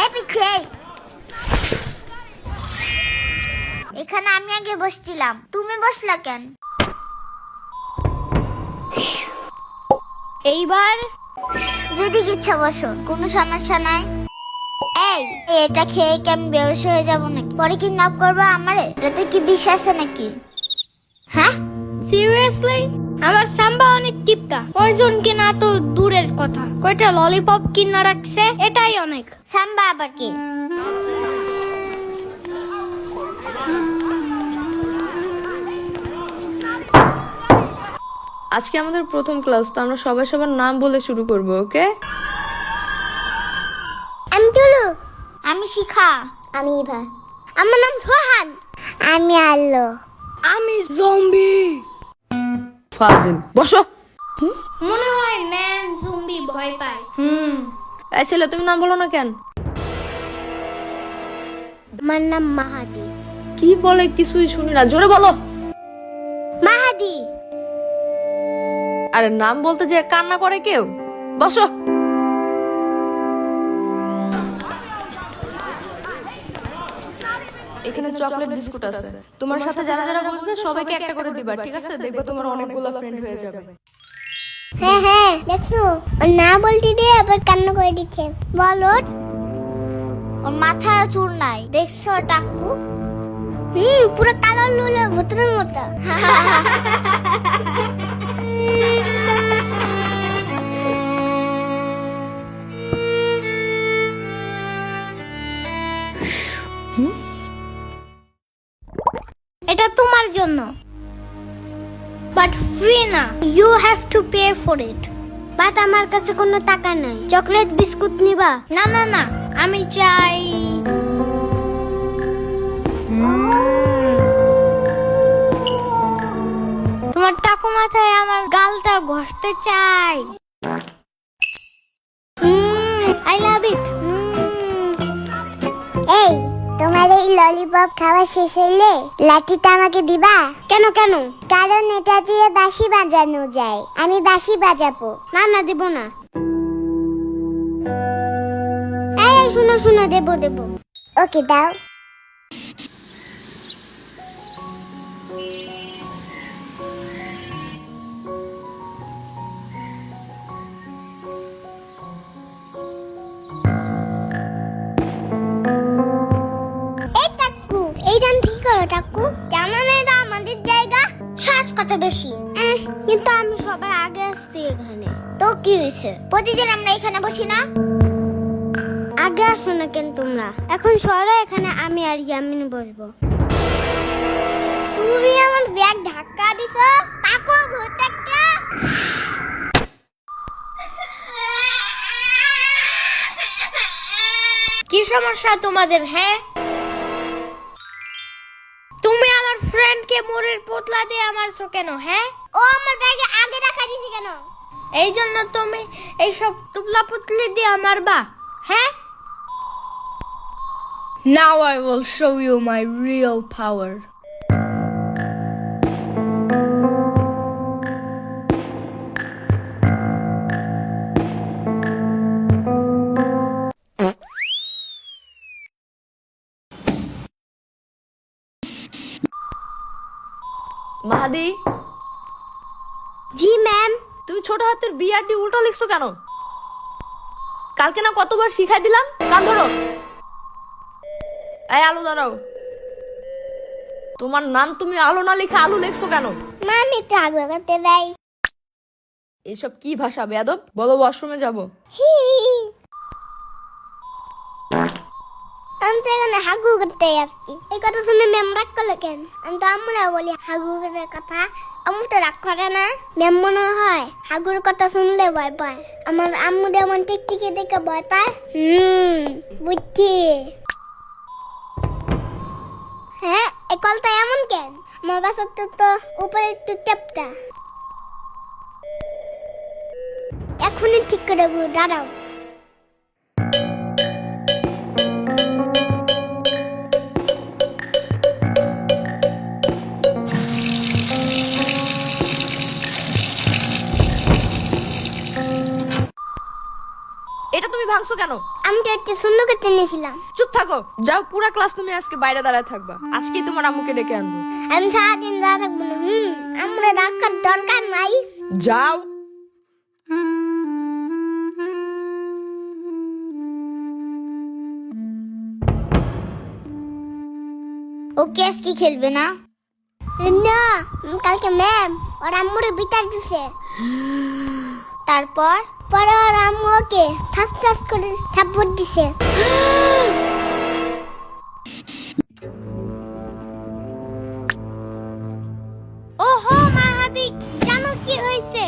এই পিছে এখানে আমি আগে বসছিলাম, তুমি বসলা কেন? এইবার যদি ইচ্ছা বসো, কোনো সমস্যা নাই। এই এটা খেয়ে কি আমি বেহুশ হয়ে যাবো নাকি? পরে কিডন্যাপ করবো আমারে? এটাতে কি বিষ আছে নাকি? হ্যাঁ সিরিয়াসলি আমার সাম্বা অনেক টিপকা, পয়জন কিনা তো দূরের কথা, কয়টা ললিপপ কিনা রাখছে এটাই অনেক। সাম্বা আবার কি? আজকে আমাদের প্রথম ক্লাস, তো আমরা সবাই সবার নাম বলে শুরু করব, ওকে? আমি তুলু। আমি শিখা। আমি ইভা। আমার নাম সোহান। আমি আলো। আমি জম্বি। ফাজিল, বসো। মনে হয় ম্যান জম্বি ভয় পায়। এই ছেলে, তুমি নাম বলো না কেন? আমার নাম মাহাদি। কি বলে কিছুই শুনি না, জোরে বলো। মাহাদি। আরে নাম বলতে যে কান্না করে কেউ। বসো। এখানে চকলেট বিস্কুট আছে, তোমার সাথে যারা যারা বসবে সবাইকে একটা করে দিবা, ঠিক আছে? দেখবে তোমার অনেকগুলো ফ্রেন্ড হয়ে যাবে। হ্যাঁ হ্যাঁ, দেখছো ওর না বলতে দিয়ে আবার কান্না করে দিচ্ছে। বলো। ওর মাথায় চুল নাই, দেখছো টাকু? পুরো কালো লুলো ভূতের মতো। এটা তোমার জন্য, বাট ফ্রি না, you have to pay for it. But আমার কাছে কোনো টাকা নাই। চকলেট বিস্কুট নিবা? না না না, আমি চাই তোমার টাকু মাথায় আমার গালটা ঘষতে চাই। আই লাভ ইট। এই তোমার এই ললিপপ খাওয়া শেষ হইলে লাঠিটা আমাকে দিবা? কেন কেন? কারণ এটা দিয়ে বাঁশি বাজানো যায়, আমি বাঁশি বাজাবো। না না, দেব না। এই শুনো শুনো, দেব দেব। ওকে দাও। এই টাকু, এই গান ঠিক করো টাকু। জানো না এটা আমাদের জায়গা? শ্বাস কত বেশি। কিন্তু আমি সবার আগে আসছি এখানে। তো কি হয়েছে? প্রতিদিন আমরা এখানে বসি না? আগে আসো না কেন তোমরা? এখন সরো, এখানে আমি আর ইয়ামিন বসবো। তুমি আমার ব্যাগ ধাক্কা দিছো। টাকু ভূত একটা। কি সমস্যা তোমাদের? হ্যাঁ, তুমি আমার ফ্রেন্ডকে মোড়ের পোতলা দিয়ে মারছো কেন? হ্যাঁ, ও আমার ব্যাগে আগে রাখা দিছি কেন? এই জন্য তুমি এইসব তুবলা পুতলি দিয়ে মারবা? হ্যাঁ, now I will show you my real power. Mahadi, জি ম্যাম। তুমি ছোট হাতের বিআরটি উল্টো লিখছো কেন? কালকে না কতবার শিখাই দিলাম? কান ধরো। এই আলু, দাঁড়াও। তোমার নাম তুমি আলো না লিখে আলু লিখছো কেন? মামি তো আগে করতে দেয়। এসব কি ভাষা বেয়াদব? বলো ওয়াশরুমে যাবো। হি আমি তো এখানে হাগু করতে আসছি। এই কথা শুনে ম্যাম রাগ করলো কেন? আমি তো আম্মুরা বলি হাগু করার কথা, আম্মু তো রাগ করে না। ম্যাম মনে হয় হাগুর কথা শুনলে ভয় পায়। আমার আম্মু যেমন টিকটিকি দেখে ভয় পায়। বুঝছি। হ্যাঁ, এই কলটা এমন কেন? আমার বাসার তো উপরে একটু টেপটা। এখনই ঠিক করে দাঁড়াও। এটা তুমি ভাঙছো কেন? আমি তো একটু সুন্দর করতে নিয়েছিলাম। চুপ থাকো, যাও, পুরা ক্লাস তুমি আজকে বাইরে দাঁড়ায় থাকবা। আজকেই তোমার আম্মুকে ডেকে আনবো। আমি সারাদিন দাঁড়া থাকবো না। আমরা ডাকার দরকার নাই। যাও। ও কেস কি খেলবে না? না, কালকে ম্যাম ওর আম্মুরে বিচার দিছে। তারপর পরে ওর আম্মু ওকে ঠাস ঠাস করে থাপ্পড় দিছে। ওহো মাহাদি, জানো কি হয়েছে?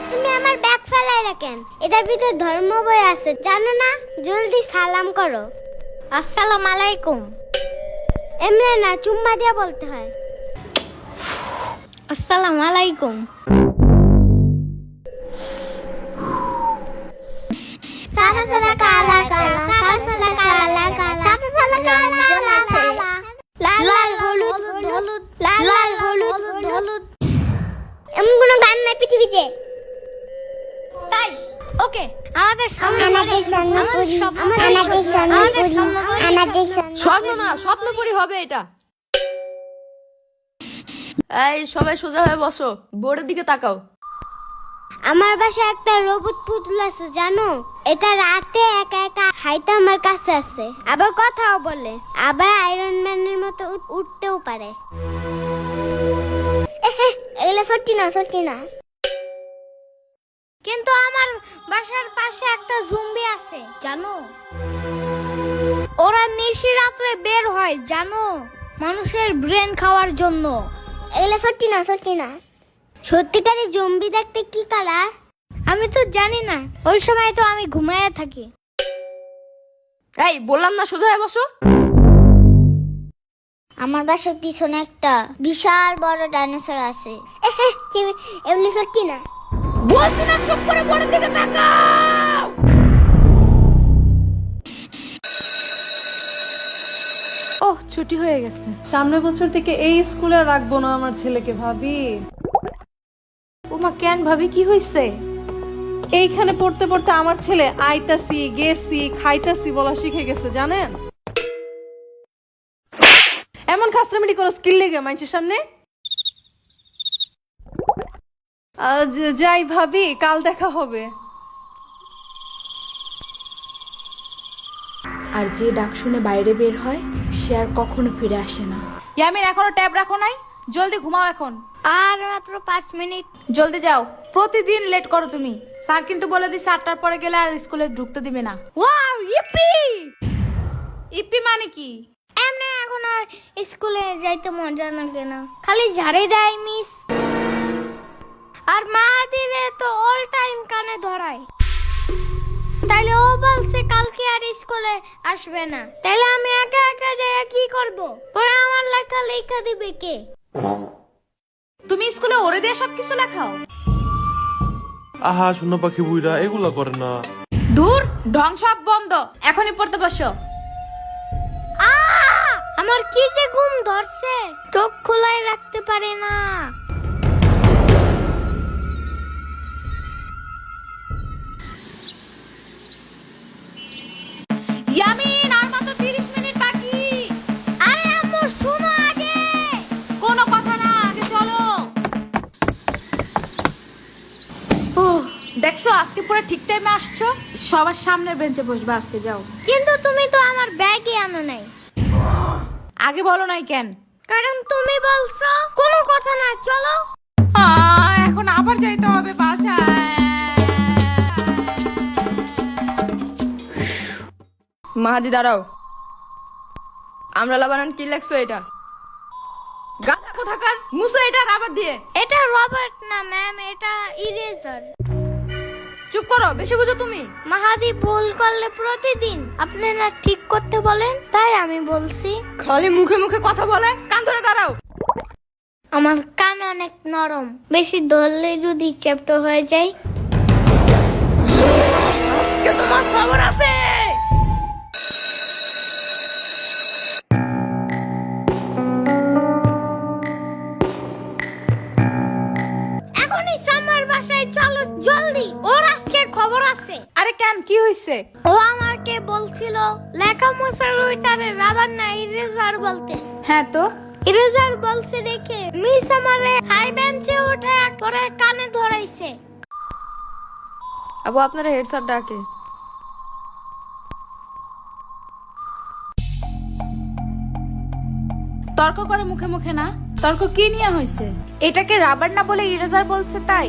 তুমি আমার ব্যাগ ফেলাই রাখেন? এটার ভিতরে ধর্ম বই আছে জানো না? জলদি সালাম করো। আসসালামু আলাইকুম। এমনি না, চুম্মা দিয়ে বলতে হয়। আসসালামু আলাইকুম। সাদা সাদা কালা কালা, সাদা সাদা কালা কালা, সাদা সাদা কালা কালা, লাল হলুদ হলুদ, লাল হলুদ হলুদ। এমন কোনো গান নাই পৃথিবীতে। তাই ওকে, আমাদের সামনে আমাদের সামনে পড়ি, আমাদের সামনে পড়ি, আমাদের সামনে। স্বপ্ন না, স্বপ্নপুরী হবে এটা। এই সবাই সোজা হয়ে বসো, বোর্ডের দিকে তাকাও। আমার বাসায় একটা রোবট পুতুল আছে জানো? এটা রাতে একা একা হাইতে আমার কাছে আছে, আবার কথাও বলে, আবার আয়রন ম্যানের মতো উঠতেও পারে। এগুলো সত্যি না, সত্যি না। কিন্তু আমার বাসার পাশে একটা জম্বি আছে জানো? ওরা নিশি রাত্রে বের হয় জানো, মানুষের ব্রেন খাওয়ার জন্য। এগুলো সত্যি না, সত্যি না। সত্যিকারে জম্বি দেখতে কি কালার? আমি তো জানি না, ওই সময় তো আমি ঘুমায়া থাকি। এই বললাম না সোজা হয়ে বসো। আমার বাসার পিছনে একটা বিশাল বড় ডাইনোসর আছে। এগুলো সত্যি না। বলছি না চুপ করে বোর্ডের দিকে তাকাও। ওহ, ছুটি হয়ে গেছে। সামনের বছর থেকে এই স্কুলে রাখবো না আমার ছেলেকে ভাবি। ওমা কেন ভাবি, কি হইছে? এইখানে পড়তে পড়তে আমার ছেলে আইতাছি গেছি খাইতাছি বলা শিখে গেছে জানেন। এমন খাসরামিটি করো স্কিল লেগে মানুষের সামনে। যাই ভাবি, কাল দেখা হবে। আর যে ডাক শুনে বাইরে বের হয় সে আর কখনো ফিরে আসে না। ইয়ামিন, এখনো ট্যাব রাখো নাই? জলদি ঘুমাও এখন। আর মাত্র 5 মিনিট। জলদি যাও, প্রতিদিন লেট করো তুমি। স্যার কিন্তু বলে দিছে 8টার পরে গেলে আর স্কুলে ঢুকতে দিবে না। Wow, E P! ইপি মানে কি? এমনি এখন আর স্কুলে যাইতে মজা লাগে না, খালি ঝাড়ে দেয় মিস। আর মা দিলে তো অল টাইম কানে ধরায়। তাইলে ও বলছে কালকে আর স্কুলে আসবে না, তাইলে আমি একা একা যাই কি করব? পরে আমার লেখা লেখা দিবে কে? তুমি স্কুলে ওরে দিয়ে সবকিছু লেখাও? আহা শূন্য পাখি বুইরা এগুলা করে না। দূর, ঢং সব বন্ধ, এখনই পড়তে বসো। আমার কি যে ঘুম ধরছে, চোখ খোলাই রাখতে পারি না। ইয়ামিন, আর মাত্র 30 মিনিট বাকি। আরে আম্মু শোনো আগে। কোনো কথা না, আগে চলো। দেখছো আজকে পুরো ঠিক টাইমে আসছো। সবার সামনের বেঞ্চে বসবে আজকে, যাও। কিন্তু তুমি তো আমার ব্যাগই আনো নাই। আগে বলো নাই কেন? কারণ তুমি বলছো। কোনো কথা না, চলো। এখন আবার যাইতে হবে বাসায়। মাহাদি দাঁড়াও। আমরা লাবানান কি লেখছো এটা? গাধা কোথাকার, মুছো এটা রাবার দিয়ে। এটা রবার্ট না ম্যাম, এটা ইরেজার। চুপ করো, বেশি বুঝো তুমি। মাহাদি ভুল করলে প্রতিদিন আপনি না ঠিক করতে বলেন, তাই আমি বলছি। খালি মুখে মুখে কথা বলে, কান ধরে দাঁড়াও। আমার কান অনেক নরম, বেশি ধরলে যদি চ্যাপ্টা হয়ে যায়। আজকে তোমার খবর আছে। এখনই সামার বাসায় চলো জলদি, ওর আজকে খবর আছে। আরে কেন, কি হয়েছে? ও আমাকে বলছিল লেখা মোছার ওইটারে রাবার না ইরেজার বলতে। হ্যাঁ তো ইরেজার বলছে দেখে মিস আমারে হাই বেঞ্চে উঠে পরে কানে ধরাইছে। আবু আপনারা হেড স্যার ডাকে। তর্ক করে মুখে মুখে না, তর্ক কি নিয়ে হয়েছে? এটাকে রাবার না বলে ইরেজার বলছে তাই?